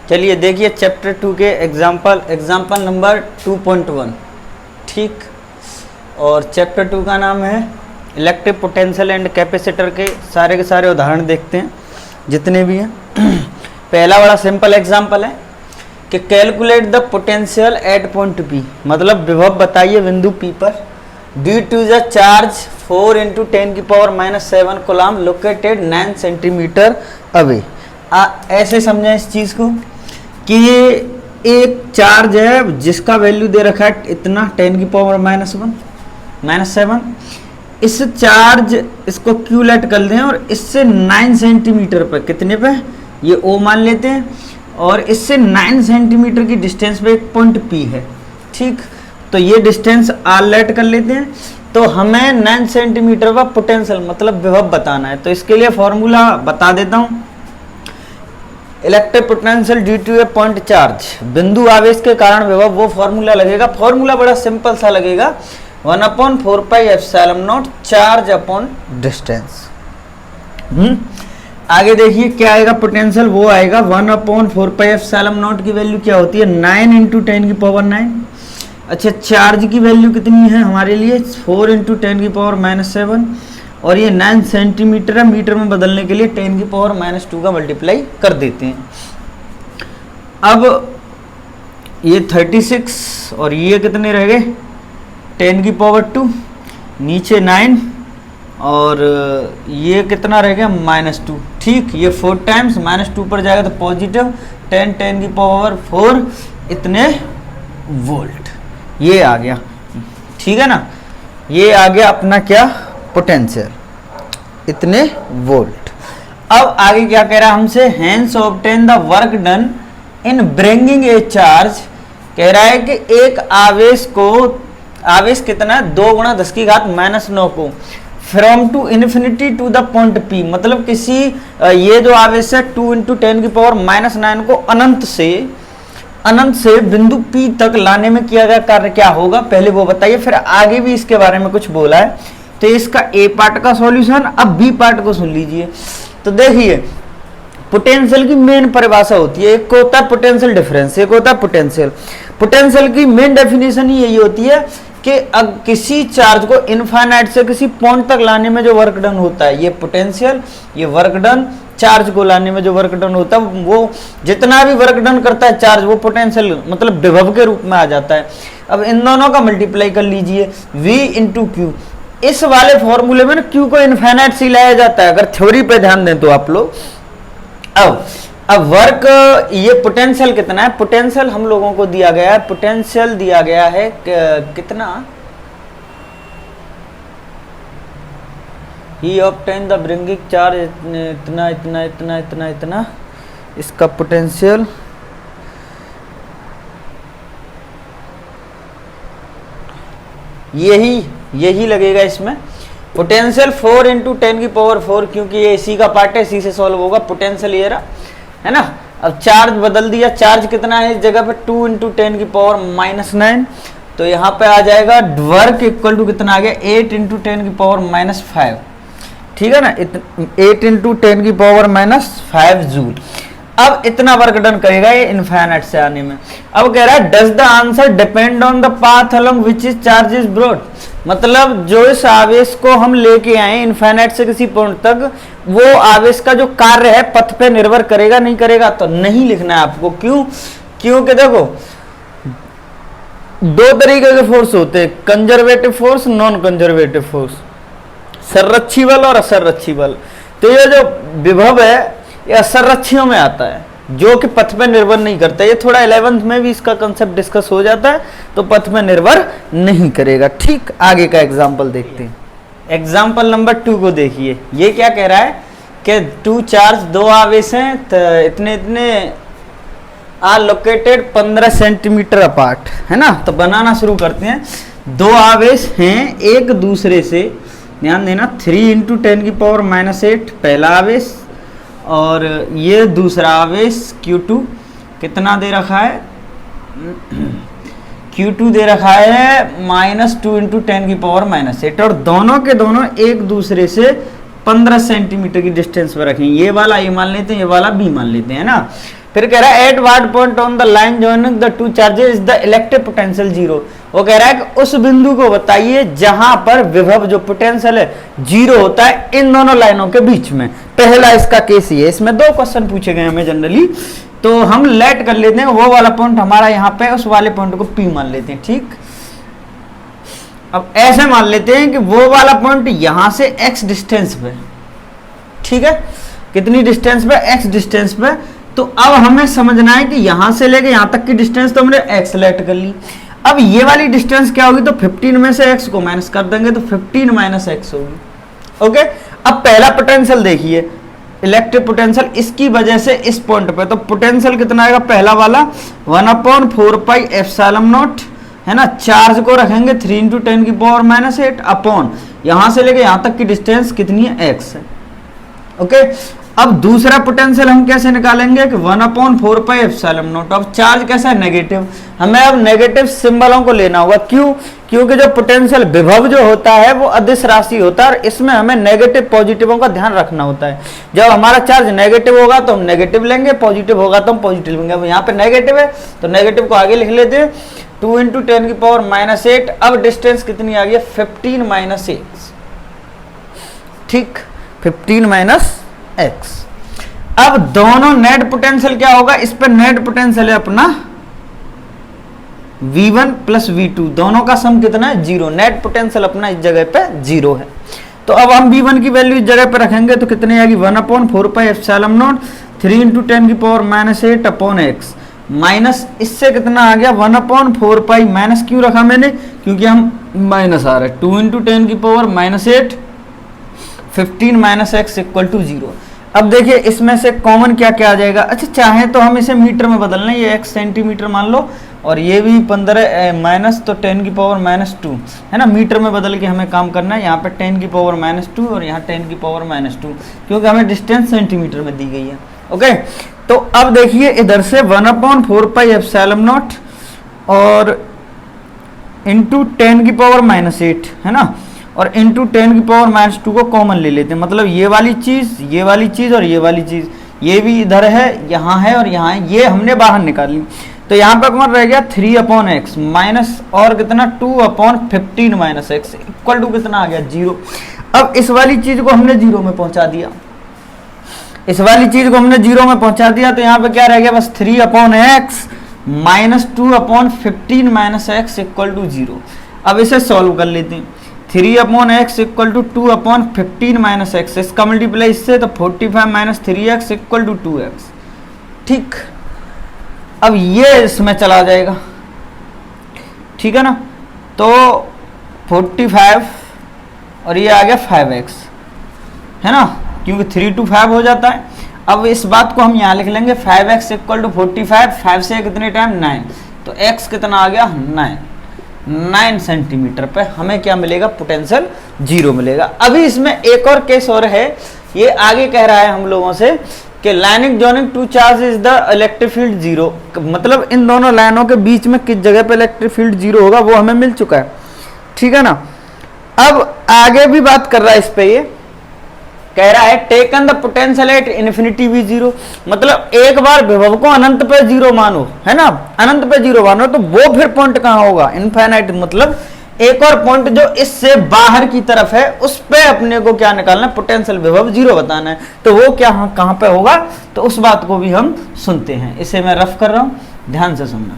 चलिए देखिए चैप्टर 2 के एग्जाम्पल नंबर 2.1। ठीक, और चैप्टर 2 का नाम है इलेक्ट्रिक पोटेंशियल एंड कैपेसिटर के सारे उदाहरण देखते हैं जितने भी हैं। पहला बड़ा सिंपल एग्जाम्पल है कि calculate the potential at point P, मतलब विभव बताइए बिंदु P पर, due to the charge 4 × 10⁻⁷ coulomb located 9 centimetre away. ऐसे समझें इस चीज़ को कि ये एक चार्ज है जिसका वैल्यू दे रखा है इतना 10⁻⁻7। इस चार्ज इसको Q लेट कर दें और इससे 9 सेंटीमीटर पर, कितने पे, ये O मान लेते हैं, और इससे 9 सेंटीमीटर की डिस्टेंस पे एक पॉइंट P है। ठीक, तो ये डिस्टेंस R लेट कर लेते हैं। तो हमें 9 सेंटीमीटर का पोटेंशियल मतलब विभव बताना है। तो इसके लिए फॉर्मूला बता देता हूँ। Electric potential due to a point charge, बिंदु आवेश के कारण विभव, वो फॉर्मूला लगेगा। फॉर्मूला बड़ा सिंपल सा लगेगा, 1/4πε0 चार्ज अपॉन डिस्टेंस। आगे देखिए क्या आएगा पोटेंशियल, वो आएगा 1/4πε0 की वैल्यू क्या होती है, 9 × 10⁹। अच्छा, चार्ज की वैल्यू कितनी है हमारे लिए, 4 × 10⁻⁷, और ये 9 सेंटीमीटर है, मीटर में बदलने के लिए 10⁻² का मल्टीप्लाई कर देते हैं। अब ये 36 और ये कितने रह गए, 10⁻², नीचे 9 और ये कितना रह गया, -2। ठीक, ये 4 टाइम्स -2 पर जाएगा तो पॉजिटिव 10⁻⁴ इतने वोल्ट, ये आ गया। ठीक है ना, ये आ गया अपना क्या, पोटेंशियल, इतने वोल्ट। अब आगे क्या कह रहा है हमसे, hence obtain the work done in bringing a charge. कह रहा है कि एक आवेश कितना, 2 × 10⁻⁹ को from to infinity to the point P, मतलब किसी ये जो आवेश है 2 × 10⁻⁹ को अनंत से बिंदु P तक लाने में किया गया कार्य क्या होगा, पहले वो बताइए, फिर आगे भी इसके बारे में कुछ बोला है। तो इसका ए पार्ट का सॉल्यूशन, अब बी पार्ट को सुन लीजिए। तो देखिए पोटेंशियल की मेन परिभाषा होती है, एक को होता है पोटेंशियल डिफरेंस, एक होता है पोटेंशियल। पोटेंशियल की मेन डेफिनेशन ही यही होती है कि अब किसी चार्ज को इनफाइनाइट से किसी पॉइंट तक लाने में जो वर्क डन होता है, ये पोटेंशियल, ये वर्क डन, चार्ज को लाने में जो वर्क डन होता है, वो जितना भी वर्क डन करता है चार्ज, वो पोटेंशियल मतलब विभव के रूप में आ जाता है। अब इन दोनों का मल्टीप्लाई कर लीजिए, V × Q। इस वाले फॉर्मूले में ना Q को इनफाइनाइट से लाया जाता है, अगर थ्योरी पे ध्यान दें तो आप लोग। अब वर्क, ये पोटेंशियल कितना है, पोटेंशियल हम लोगों को दिया गया है, पोटेंशियल दिया गया है कितना, ही ऑब्टेन द ब्रिंगिंग चार्ज इतना इतना इतना इतना इतना, इसका पोटेंशियल यही लगेगा इसमें। पोटेंशियल 4 × 10⁻⁴, क्योंकि ये इसी का पार्ट है, इसी से सॉल्व होगा। पोटेंशियल ये रहा, है ना। अब चार्ज बदल दिया, चार्ज कितना है इस जगह पे, 2 × 10⁻⁻⁹, तो यहाँ पे आ जाएगा वर्क इक्वल टू कितना आ गया, 8 × 10⁻⁵। ठीक है ना, 8 × 10⁻⁵ जूल। अब इतना वर्क डन करेगा ये इनफाइनाइट से आने में। अब कह रहा है does the answer depend on the path along which is charge is brought, मतलब जो इस आवेश को हम लेके आए इनफाइनाइट से किसी पॉइंट तक, वो आवेश का जो कार्य है पथ पे निर्भर करेगा, नहीं करेगा, तो नहीं लिखना है आपको। क्यों, क्योंकि देखो 2 तरीके के फोर्स होते हैं, conservative force, non conservative force, संरक्षी बल और असंरक्षी बल। तो ये जो विभव है ये असंरक्षियों में आता है, जो कि पथ पर निर्भर नहीं करता। ये थोड़ा 11th में भी इसका कंसेप्ट डिस्कस हो जाता है, तो पथ में निर्भर नहीं करेगा। ठीक, आगे का एग्जाम्पल देखते हैं। एग्जाम्पल नंबर 2 को देखिए, ये क्या कह रहा है कि 2 चार्ज, 2 आवेश हैं, तो इतने इतने आर लोकेटेड 15 सेंटीमीटर अपार्ट, है ना। तो बनाना शुरू करते हैं। 2 आवेश हैं एक दूसरे से, ध्यान देना, 3 × 10⁻⁸ पहला आवेश, और ये दूसरा आवेश Q2 कितना दे रखा है, Q2 दे रखा है -2 × 10⁻⁸, और दोनों के दोनों एक दूसरे से 15 सेंटीमीटर की डिस्टेंस पर रखें। ये वाला ए मान लेते हैं, ये वाला बी मान लेते हैं ना। फिर कह रहा है at what point on the line joining the two charges is the electric potential zero. वो कह रहा है कि उस बिंदु को बताइए जहां पर विभव जो पोटेंशियल है जीरो होता है इन दोनों लाइनों के बीच में। पहला इसका केस ही है। इसमें 2 क्वेश्चन पूछे गए हमें जनरली, तो हम लेट कर लेते हैं वो वाला पॉइंट हमारा यहाँ पे, उस वाले पॉइंट को P मान लेते हैं। ठीक, अब ऐसे मान लेते हैं कि वो वाला पॉइंट यहां से x डिस्टेंस पे, ठीक है, कितनी डिस्टेंस पे, x डिस्टेंस पे। तो अब हमें समझना है कि यहां से लेके यहां तक की डिस्टेंस तो हमने x लेट कर ली। अब ये वाली डिस्टेंस क्या होगी, तो 15 में से x को माइनस कर देंगे तो 15 माइनस x होगी। ओके, अब पहला पोटेंशियल देखिए, इलेक्ट्रिक पोटेंशियल इसकी वजह से इस पॉइंट पे, तो पोटेंशियल कितना आएगा, पहला वाला 1/4 पाई एप्सिलॉन नॉट, है ना। चार्ज को रखेंगे 3 × 10⁻⁸ अपॉन यहां से लेके यहां तक की डिस्टेंस कितनी है, x है। ओके, अब दूसरा पोटेंशियल हम कैसे निकालेंगे कि 1/4 पाई एप्सिलॉन नॉट। अब चार्ज कैसा है, नेगेटिव, हमें अब नेगेटिव सिंबलों को लेना होगा। क्यों, क्योंकि जो पोटेंशियल विभव जो होता है वो अदिश राशि होता है और इसमें हमें नेगेटिव पॉजिटिवों का ध्यान रखना होता है। जब हमारा चार्ज नेगेटिव होगा तो हम नेगेटिव लेंगे, पॉजिटिव होगा तो हम पॉजिटिव लेंगे। अब यहाँ पे नेगेटिव है तो नेगेटिव को आगे लिख लेते हैं, 2 × 10⁻⁸। अब डिस्टेंस कितनी आ गई, 15 माइनस x। ठीक, 15 माइनस x। अब दोनों नेट पोटेंशियल क्या होगा, इस पर नेट पोटेंशियल है अपना V1 प्लस V2, दोनों का सम कितना है, 0। नेट पोटेंशियल अपना इस जगह पे 0 है। तो अब हम V1 की वैल्यू इस जगह पे रखेंगे तो कितनी आएगी, 1/4 pi epsilon not 3 × 10⁻⁸ upon x minus इससे कितना आ गया, 1/4 पाई। माइनस क्यों रखा मैंने, क्योंकि हम माइनस आ रहा है, 2 × 10⁻⁸ 15 माइनस x इक्वल टू 0। अब देखिए इसमें से कॉमन क्या क्या आ जाएगा। अच्छा, चाहे तो हम इसे मीटर में बदलना, ये x सेंटीमीटर मान लो और ये भी 15 माइनस तो 10⁻⁻2 है ना। मीटर में बदल के हमें काम करना है, यहाँ पे 10⁻⁻2 और यहाँ 10⁻⁻2, क्योंकि हमें डिस्टेंस सेंटीमीटर में दी गई है। ओके, तो अब देखिए इधर से 1/4 पाई एप्सिलॉन नॉट और इंटू 10⁻⁸ है ना, और इंटू 10⁻⁻2 को कॉमन ले लेते हैं। मतलब ये वाली चीज, ये वाली चीज और ये वाली चीज, ये भी इधर है, यहाँ है और यहाँ है, ये हमने बाहर निकाल ली। तो यहाँ पे कौन रह गया, 3/x माइनस और कितना 2/15 माइनस x इक्वल टू कितना आ गया, 0। अब इस वाली चीज को हमने 0 में पहुंचा दिया, इस वाली चीज को हमने 0 में पहुंचा दिया। तो यहाँ पे क्या रह गया, बस 3/x minus 2/15 minus x equal to 0। अब इसे सॉल्व कर लेते हैं, 3/x equal to 2/15 minus x, इसका मल्टीप्लाई इससे तो 45 minus 3x equal to 2x। ठीक, अब ये इसमें चला जाएगा, ठीक है ना। तो 45 और ये आ गया 5x, है ना, क्योंकि 3 to 5 हो जाता है। अब इस बात को हम यहाँ लिख लेंगे, 5x इक्वल टू 45, 5 से कितने टाइम 9, तो x कितना आ गया 9 सेंटीमीटर पे हमें क्या मिलेगा, पोटेंशियल 0 मिलेगा। अभी इसमें एक और केस और है, ये आगे कह रहा है हम लोगों से कि lining joining two charge is the electric field 0, मतलब इन दोनों लाइनों के बीच में किस जगह पे इलेक्ट्रिक फील्ड 0 होगा वो हमें मिल चुका है, ठीक है ना। अब आगे भी बात कर रहा है इस पे, ये कह रहा है taken the potential at infinity भी 0, मतलब एक बार विभव को अनंत पे 0 मानो, है ना, अनंत पे 0 मानो, तो वो फिर पॉइंट कहाँ होगा, इनफाइनाइट, मतलब एक और पॉइंट जो इससे बाहर की तरफ है उस पे अपने को क्या निकालना है, पोटेंशियल विभव 0 बताना है। तो वो क्या कहाँ पे होगा, तो उस बात को भी हम सुनते हैं। इसे मैं रफ कर रहा हूं, ध्यान से सुनना।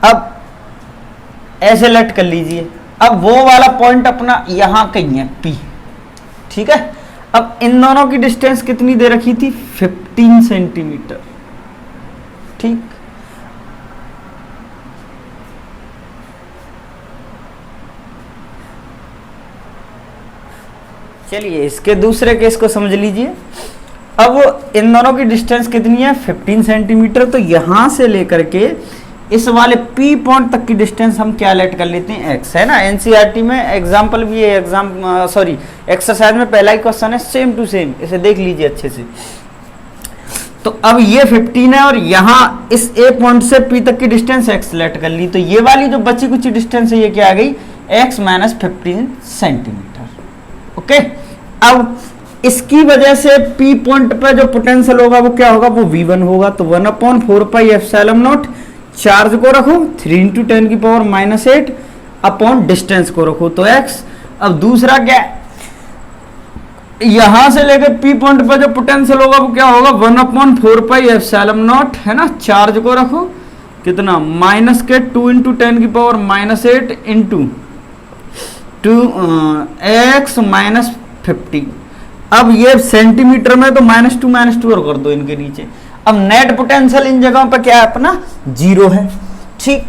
अब ऐसे लेट कर लीजिए, अब वो वाला पॉइंट अपना यहां कहीं है P, ठीक है। अब इन दोनों की डिस्टेंस कितनी दे रखी थी, 15 सेंटीमीटर, ठीक। चलिए इसके दूसरे केस को समझ लीजिए। अब इन दोनों की डिस्टेंस कितनी है, 15 सेंटीमीटर। तो यहां से लेकर के इस वाले P पॉइंट तक की डिस्टेंस हम क्या लेट कर लेते हैं, x, है ना। एनसीईआरटी में एग्जाम्पल भी है, एक्सरसाइज में पहला ही क्वेश्चन है, सेम टू सेम, इसे देख लीजिए अच्छे से। तो अब ये 15 है और यहाँ इस ए पॉइंट से पी तक की डिस्टेंस x सेलेक्ट कर ली, तो ये वाली जो बची कुछ डिस्टेंस है ये क्या आ गई, x माइनस 15 सेंटीमीटर। ओके, अब इसकी वजह से P पॉइंट पे जो पोटेंशियल होगा वो क्या होगा, वो V1 होगा। तो 1/4 पाई एप्सिलॉन नॉट, चार्ज को रखो 3 इंटू 10 की पावर माइनस 8 अपॉन डिस्टेंस को रखो तो x। अब दूसरा क्या है, यहां से लेकर P पॉइंट पर जो पोटेंशियल होगा वो क्या होगा, 1/4 पाई एप्सिलॉन नॉट, है ना, चार्ज को रखो कितना, माइनस के 2 इंटू 10 की power minus 8 into 2 x minus 15। अब ये सेंटीमीटर में तो -2 और कर दो इनके नीचे। अब नेट पोटेंशियल इन जगहों पर क्या है अपना, 0 है। ठीक,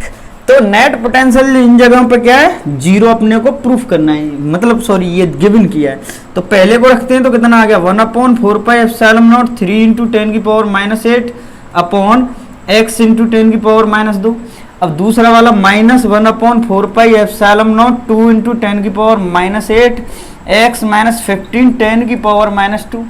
तो नेट पोटेंशियल इन जगहों पर क्या है, 0 अपने को प्रूफ करना है, मतलब सॉरी ये गिवन किया है। तो पहले को रखते हैं तो कितना आ गया, 1/4 पाई एप्सिलॉन नॉट 3 इंटू 10 की power minus 8 upon x into 10 की पावर माइनस 2। अब दूसरा वाला -1/4 पाई एप्सिलॉन नॉट 2 इंटू 10 की पावर माइनस 8 x माइनस 15 10 की पावर माइनस 2।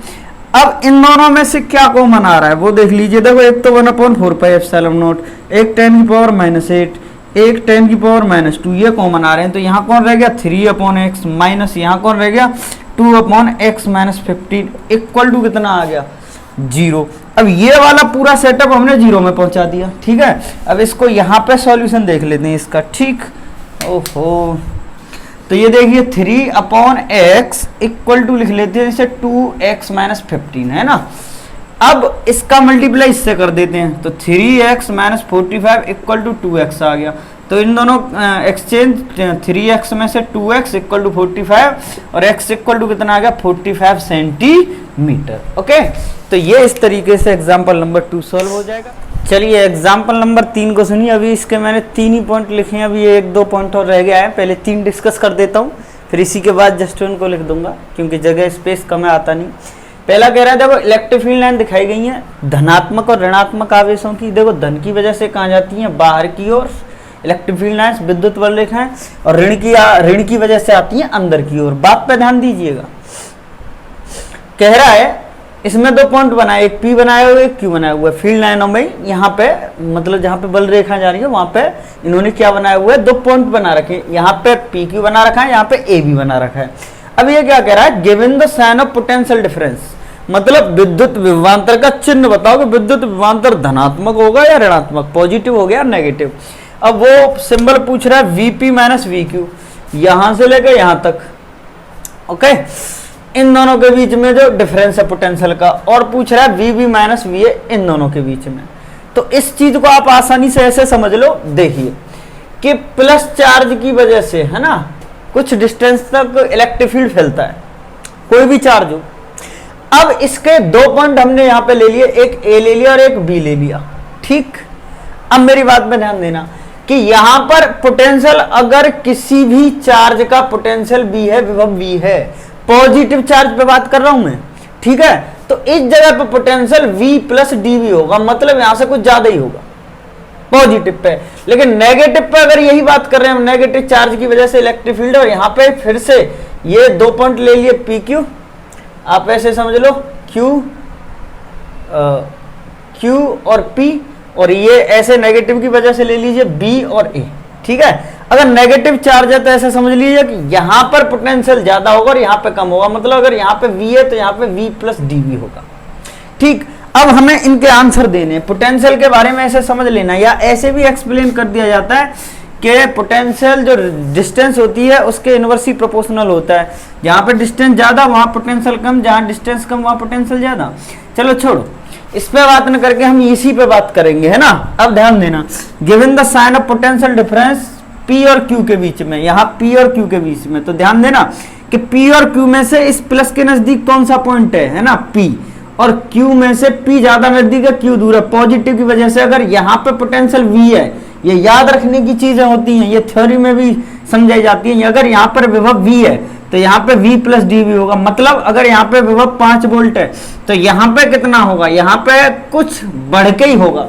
अब इन दोनों में से क्या कॉमन आ रहा है वो देख लीजिए। देखो एक तो 1/4 पाई एप्सिलॉन नॉट, एक 10 की पावर माइनस 8, एक 10 की पावर माइनस 2, ये कॉमन आ रहे हैं। तो यहाँ कौन रह गया, 3/x माइनस यहाँ कौन रह गया, 2/x माइनस 15 इक्वल टू कितना आ गया, 0। अब ये वाला पूरा सेटअप हमने 0 में पहुंचा दिया। ठीक है, अब इसको यहाँ पे सॉल्यूशन देख लेते हैं इसका। ठीक, ओहो, तो ये देखिए 3/x इक्वल टू लिख लेते हैं इसे 2x माइनस 15, है ना। अब इसका मल्टीप्लाई इससे कर देते हैं तो 3x minus 45 equal to 2x आ गया। तो इन दोनों एक्सचेंज 3x में से 2x इक्वल टू 45 और x इक्वल टू कितना आ गया, 45 सेंटीमीटर। ओके, तो ये इस तरीके से एग्जाम्पल नंबर 2 सॉल्व हो जाएगा। चलिए एग्जाम्पल नंबर 3 को सुनिए। अभी इसके मैंने 3 ही पॉइंट लिखे हैं, अभी 1-2 पॉइंट और रह गया है। पहले 3 डिस्कस कर देता हूँ, फिर इसी के बाद जस्ट उनको लिख दूंगा क्योंकि जगह स्पेस कम है, आता नहीं। पहला कह रहा है देखो इलेक्ट्रिक फील्ड लाइन दिखाई गई है धनात्मक और ऋणात्मक आवेशों की। देखो धन की वजह से कहाँ जाती है, बाहर की ओर इलेक्ट्रिक फील्ड लाइन्स विद्युत बल रेखाएं, और ऋण की वजह से आती है अंदर की ओर। बात पे ध्यान दीजिएगा, कह रहा है इसमें 2 पॉइंट बनाए, एक P बनाया हुआ है, एक Q बनाया हुआ है। फील्ड लाइनों में यहाँ पे मतलब जहाँ पे बल रेखा जा रही है वहां पे इन्होंने क्या बनाया हुआ है, 2 पॉइंट बना रखे। यहाँ पे PQ बना रखा है, यहाँ पे AB बना रखा है। अब ये क्या कह रहा है, given the sign of potential difference, मतलब विद्युत विभवांतर का चिन्ह बताओ कि विद्युत विभवांतर धनात्मक होगा या ऋणात्मक, पॉजिटिव हो गया या नेगेटिव। अब वो सिंबल पूछ रहा है VP माइनस VQ, यहां से लेकर यहां तक। ओके, इन दोनों के बीच में जो डिफरेंस है पोटेंशियल का, और पूछ रहा है VB माइनस VA इन दोनों के बीच में। तो इस चीज को आप आसानी से ऐसे समझ लो, देखिए कि प्लस चार्ज की वजह से, है ना, कुछ डिस्टेंस तक इलेक्ट्रिक फील्ड फैलता है, कोई भी चार्ज हो। अब इसके 2 पॉइंट हमने यहाँ पे ले लिए, एक A ले लिया और एक B ले लिया। ठीक, अब मेरी बात में ध्यान देना कि यहां पर पोटेंशियल, अगर किसी भी चार्ज का पोटेंशियल B है, विभव V है, पॉजिटिव चार्ज पे बात कर रहा हूं मैं, ठीक है, तो इस जगह पे पोटेंशियल V प्लस dV होगा, मतलब यहां से कुछ ज्यादा ही होगा पॉजिटिव पे। लेकिन नेगेटिव पे अगर यही बात कर रहे हैं हम, नेगेटिव चार्ज की वजह से इलेक्ट्रिक फील्ड, और यहाँ पे फिर से ये 2 पॉइंट ले लिए PQ, आप ऐसे समझ लो Q और P, और ये ऐसे नेगेटिव की वजह से ले लीजिए B और A। ठीक है, अगर नेगेटिव चार्ज है तो ऐसे समझ लीजिए कि यहाँ पर पोटेंशियल ज्यादा होगा और यहाँ पे कम होगा, मतलब अगर यहाँ पे V है तो यहाँ पे V प्लस dV होगा। ठीक, अब हमें इनके आंसर देने, पोटेंशियल के बारे में ऐसे समझ लेना, या ऐसे भी एक्सप्लेन कर दिया जाता है कि पोटेंशियल जो डिस्टेंस होती है उसके इनवर्सली प्रोपोर्शनल होता है। जहाँ पे डिस्टेंस ज्यादा वहाँ पोटेंशियल कम, जहाँ डिस्टेंस कम वहाँ पोटेंशियल ज्यादा। चलो छोड़ो, इस पे बात न करके हम इसी पे बात करेंगे, है ना। अब ध्यान देना, given the sign of potential difference P और Q के बीच में, यहाँ P और Q के बीच में, तो ध्यान देना कि P और Q में से इस प्लस के नजदीक कौन सा पॉइंट है ना, P, और Q में से P ज्यादा नजदीक है, Q दूर है। पॉजिटिव की वजह से अगर यहाँ पे पोटेंशियल V है, ये याद रखने की चीजें होती हैं, ये थ्योरी में भी समझाई जाती है। अगर यहाँ पर विभव V है तो यहाँ पे V प्लस dV होगा, मतलब अगर यहाँ पे विभव 5 वोल्ट है तो यहाँ पे कितना होगा, यहाँ पे कुछ बढ़ के ही होगा,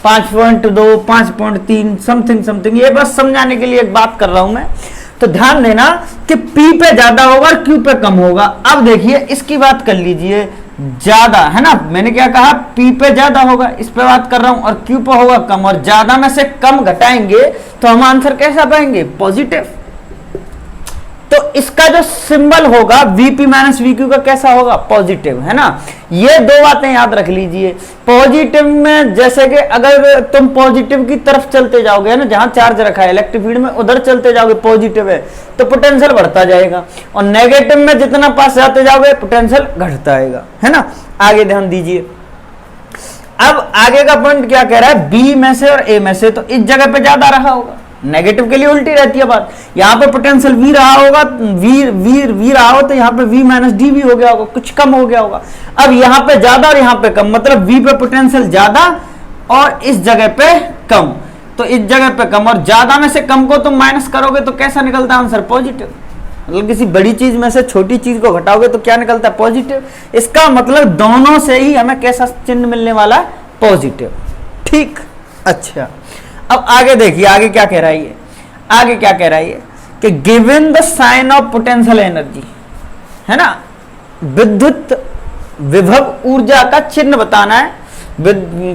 5.2 5.3 समथिंग। ये बस समझाने के लिए एक बात कर रहा हूं मैं। तो ध्यान देना कि P पे ज्यादा होगा और Q पे कम होगा। अब देखिए इसकी बात कर लीजिए, ज्यादा, है ना, मैंने क्या कहा, P पे ज्यादा होगा, इस पे बात कर रहा हूं, और Q पे होगा कम, और ज्यादा में से कम घटाएंगे तो हम आंसर कैसा पाएंगे, पॉजिटिव। तो इसका जो सिंबल होगा Vp माइनस VQ का कैसा होगा, पॉजिटिव, है ना। ये दो बातें याद रख लीजिए। पॉजिटिव में जैसे कि अगर तुम पॉजिटिव की तरफ चलते जाओगे, है ना, जहां चार्ज रखा है इलेक्ट्रिक फील्ड में, उधर चलते जाओगे, पॉजिटिव है तो पोटेंशियल बढ़ता जाएगा, और नेगेटिव में जितना पास जाते जाओगे पोटेंशियल घटता आएगा, है ना। आगे ध्यान दीजिए। अब आगे का पॉइंट क्या कह रहा है, बी में से और ए में से, तो इस जगह पे ज्यादा रहा होगा, नेगेटिव के लिए उल्टी रहती है बात। यहाँ पे पोटेंशियल वी रहा होगा, वी रहा हो तो यहाँ पे वी माइनस डी भी हो गया होगा, कुछ कम हो गया होगा। अब यहाँ पे ज्यादा और यहाँ पे कम, मतलब वी पे पोटेंशियल ज्यादा और इस जगह पे कम, तो इस जगह पे कम, और ज्यादा में से कम को तुम माइनस करोगे तो कैसा निकलता है आंसर, पॉजिटिव। मतलब किसी बड़ी चीज में से छोटी चीज को घटाओगे तो क्या निकलता है, पॉजिटिव। इसका मतलब दोनों से ही हमें कैसा चिन्ह मिलने वाला है, पॉजिटिव। ठीक, अच्छा, अब आगे देखिए, आगे क्या कह रहा है ये, आगे क्या कह रहा है ये कि given the sign of potential energy, है ना, विद्युत विभव ऊर्जा का चिन्ह बताना है,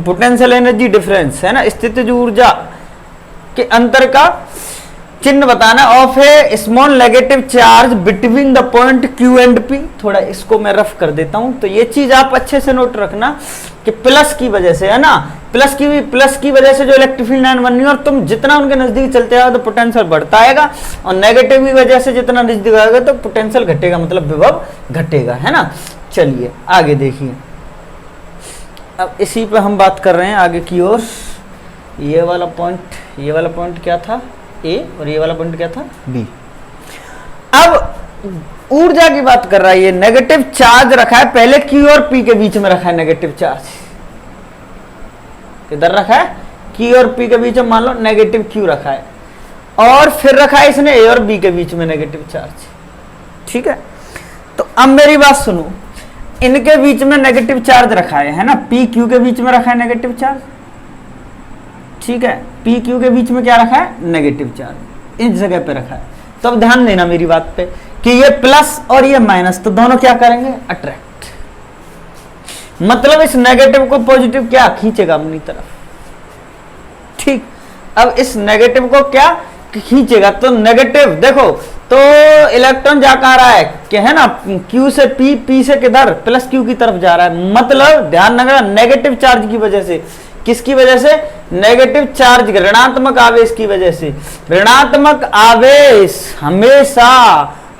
पोटेंशियल एनर्जी डिफरेंस, है ना, स्थितिज ऊर्जा के अंतर का चिन्ह बताना of A small negative charge between the point Q and P। थोड़ा इसको मैं रफ कर देता हूं, तो ये चीज आप अच्छे से नोट रखना कि प्लस की वजह से, है ना, प्लस की वजह से जो इलेक्ट्रिक फील्ड लाइन बननी है, और तुम जितना उनके नजदीक चलते आओ तो पोटेंशियल बढ़ता आएगा, और नेगेटिव की वजह से जितना नजदीक आएगा तो पोटेंशियल घटेगा, मतलब विभव घटेगा, है ना। चलिए आगे देखिए, अब इसी पे हम बात कर रहे हैं आगे की ओर। ये वाला पॉइंट क्या था, ए, और ये वाला पॉइंट क्या था, बी। अब ऊर्जा की बात कर रहा है, ये नेगेटिव चार्ज रखा है, पहले Q और P के बीच में रखा है नेगेटिव चार्ज, किधर रखा है, Q और P के बीच में मान लो नेगेटिव Q रखा है, और फिर रखा है इसने A और B के बीच में नेगेटिव चार्ज, ठीक है। तो अब मेरी बात सुनो, इनके बीच में नेगेटिव चार्ज रखा है ना, P Q के बीच में रखा है नेगेटिव चार्ज, ठीक है, P Q के बीच में क्या रखा है, नेगेटिव चार्ज, इस जगह पे रखा है। तो अब ध्यान देना मेरी बात पे कि ये प्लस और ये माइनस, तो दोनों क्या करेंगे, अट्रैक्ट, मतलब इस नेगेटिव को पॉजिटिव क्या खींचेगा अपनी तरफ, ठीक। अब इस नेगेटिव को क्या खींचेगा, तो नेगेटिव देखो, तो इलेक्ट्रॉन जा कहाँ रहा है कि, है ना, Q से P से किधर, प्लस Q की तरफ जा रहा है, मतलब ध्यान रखना नेगेटिव चार्ज की वजह से, किसकी वजह से, नेगेटिव चार्ज, ऋणात्मक आवेश की वजह से। ऋणात्मक आवेश हमेशा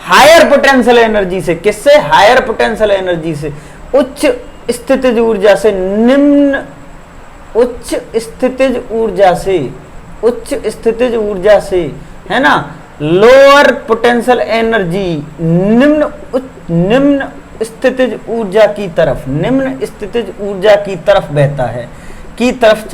हायर पोटेंशियल एनर्जी से, किससे, हायर पोटेंशियल एनर्जी से, उच्च स्थितिज ऊर्जा से निम्न, उच्च स्थितिज ऊर्जा से, उच्च स्थितिज ऊर्जा से, है ना, लोअर पोटेंशियल एनर्जी, निम्न स्थितिज ऊर्जा की तरफ, निम्न स्थितिज ऊर्जा की तरफ बहता है, की तरफ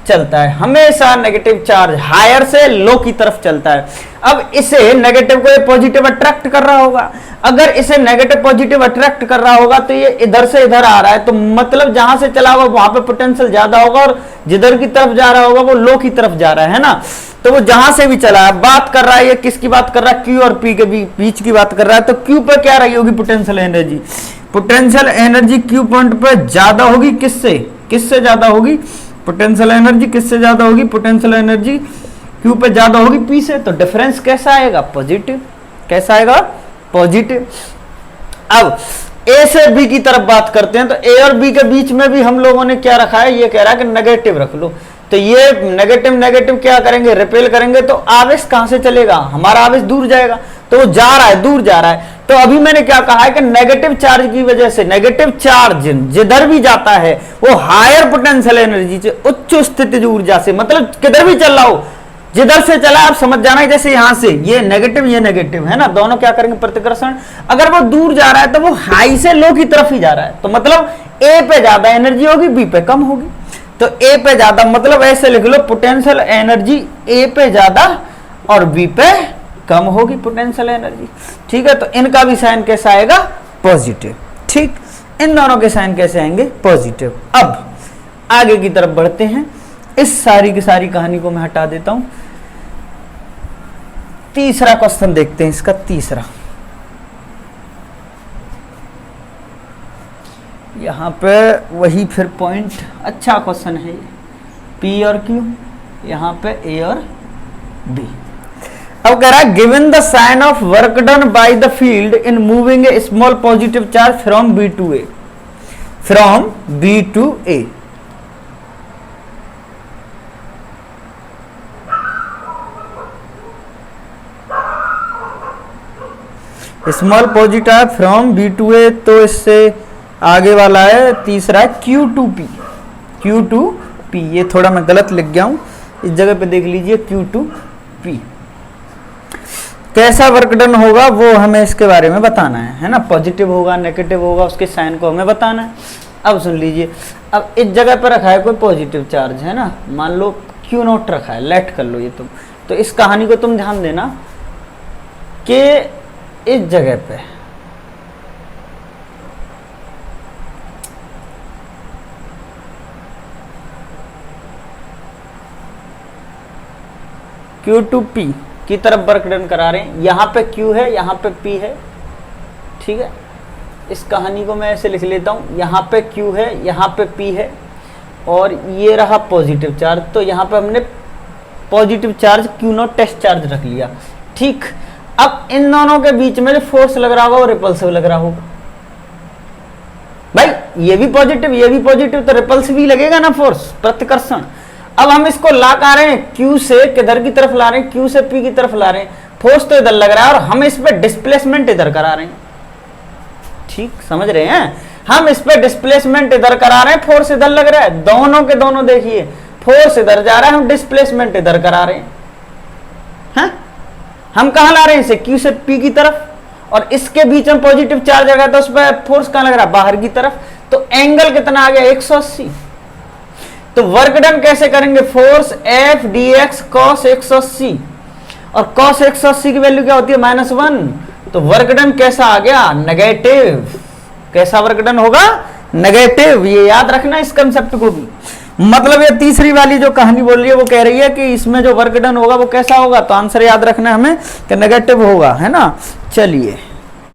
चलता है, हमेशा नेगेटिव चार्ज हायर से लो की तरफ चलता है। अब इसे नेगेटिव को ये पॉजिटिव अट्रैक्ट कर रहा होगा, अगर इसे नेगेटिव पॉजिटिव अट्रैक्ट कर रहा होगा तो ये इधर से इधर आ रहा है, तो मतलब जहां से चला होगा वहां पे पोटेंशियल ज्यादा होगा, और जिधर की तरफ जा रहा होगा वो लो की तरफ जा रहा है ना। तो वो जहां से भी चला है, बात कर रहा है, ये किसकी बात कर रहा है, Q और P के बीच की बात कर रहा है, तो Q पर क्या रही होगी potential energy, potential energy Q point पर ज्यादा होगी, किससे ज्यादा होगी, पोटेंशियल एनर्जी किससे ज्यादा होगी, पोटेंशियल एनर्जी Q पे ज्यादा होगी P से, तो डिफरेंस कैसा आएगा, पॉजिटिव, कैसा आएगा, पॉजिटिव। अब A से B की तरफ बात करते हैं, तो A और B के बीच में भी हम लोगों ने क्या रखा है, ये कह रहा है कि नेगेटिव रख लो, तो ये नेगेटिव क्या करेंगे, रिपेल करेंगे, तो आवेश कहां से चलेगा, हमारा आवेश दूर जाएगा, तो वो जा रहा है, दूर जा रहा है। तो अभी मैंने क्या कहा है कि नेगेटिव चार्ज की वजह से, नेगेटिव चार्ज जिधर भी जाता है वो हायर पोटेंशियल एनर्जी से, उच्च स्थितिज ऊर्जा से, मतलब किधर भी चल रहा हो, जिधर से चला आप समझ जाना है, जैसे यहां से ये नेगेटिव है ना, दोनों क्या करेंगे, प्रतिकर्षण, अगर वो दूर जा रहा है तो वो हाई से लो की तरफ ही जा रहा है, तो मतलब ए पे ज्यादा एनर्जी होगी, बी पे कम होगी, तो ए पे ज्यादा, मतलब ऐसे लिख लो, पोटेंशियल एनर्जी ए पे ज्यादा और बी पे कम होगी पोटेंशियल एनर्जी, ठीक है। तो इनका भी साइन कैसा आएगा, पॉजिटिव, ठीक, इन दोनों के साइन कैसे आएंगे, पॉजिटिव। अब आगे की तरफ बढ़ते हैं, इस सारी की सारी कहानी को मैं हटा देता हूं, तीसरा क्वेश्चन देखते हैं, इसका तीसरा, यहाँ पे वही फिर पॉइंट, अच्छा क्वेश्चन है ये, पी और क्यू, यहाँ पे ए और बी। अब कह रहा है given the sign of work done by the field in moving a small positive charge from B to A, from B to A. Small positive from B to A, तो इससे आगे वाला है तीसरा है Q to P, Q to P. ये थोड़ा मैं गलत लिख गया हूं, इस जगह पे देख लीजिए क्यू टू पी। कैसा वर्क डन होगा वो हमें इसके बारे में बताना है ना, पॉजिटिव होगा नेगेटिव होगा उसके साइन को हमें बताना है। अब सुन लीजिए, अब इस जगह पर रखा है कोई पॉजिटिव चार्ज है ना, मान लो क्यू नॉट रखा है, लेट कर लो ये तुम, तो इस कहानी को तुम ध्यान देना कि इस जगह पे क्यू टू पी की तरफ वर्क डन करा रहे हैं, यहां पे क्यू है यहां पे पी है, ठीक है। इस कहानी को मैं ऐसे लिख लेता हूं, यहां पे क्यू है यहां पे पी है और ये रहा पॉजिटिव चार्ज, तो यहां पे हमने positive charge Q naught test charge रख लिया, ठीक। अब इन दोनों के बीच में जो फोर्स लग रहा होगा वो रिपल्सिव लग रहा होगा। भाई ये भी पॉजिटिव तो रिपल्सिव ही लगेगा ना फोर्स, प्रतिकर्षण। अब हम इसको ला आ रहे हैं क्यू से किधर की तरफ ला रहे हैं, क्यू से पी की तरफ ला रहे हैं, फोर्स तो इधर लग रहा है और हम इस पे डिस्प्लेसमेंट इधर करा रहे हैं, ठीक समझ रहे हैं। हम इस पे डिस्प्लेसमेंट इधर करा रहे हैं, फोर्स इधर लग रहा है, दोनों के दोनों देखिए फोर्स इधर जा रहा है, हम डिस्प्लेसमेंट इधर करा रहे हैं। हम कहां ला रहे हैं इसे, क्यू से पी की तरफ, और इसके बीच में पॉजिटिव चार्ज आ गया तो उस पर फोर्स कहां लग रहा है, बाहर की तरफ, तो एंगल कितना आ गया 180। तो वर्क डन कैसे करेंगे, force F D x cos 180, और कॉस 180 की वैल्यू क्या होती है -1, तो वर्क डन कैसा आ गया, नेगेटिव। कैसा वर्क डन होगा, नेगेटिव। ये याद रखना इस कंसेप्ट को भी। मतलब ये तीसरी वाली जो कहानी बोल रही है वो कह रही है कि इसमें जो वर्क डन होगा वो कैसा होगा, तो आंसर याद रखना है हमें कि नेगेटिव होगा, है ना। चलिए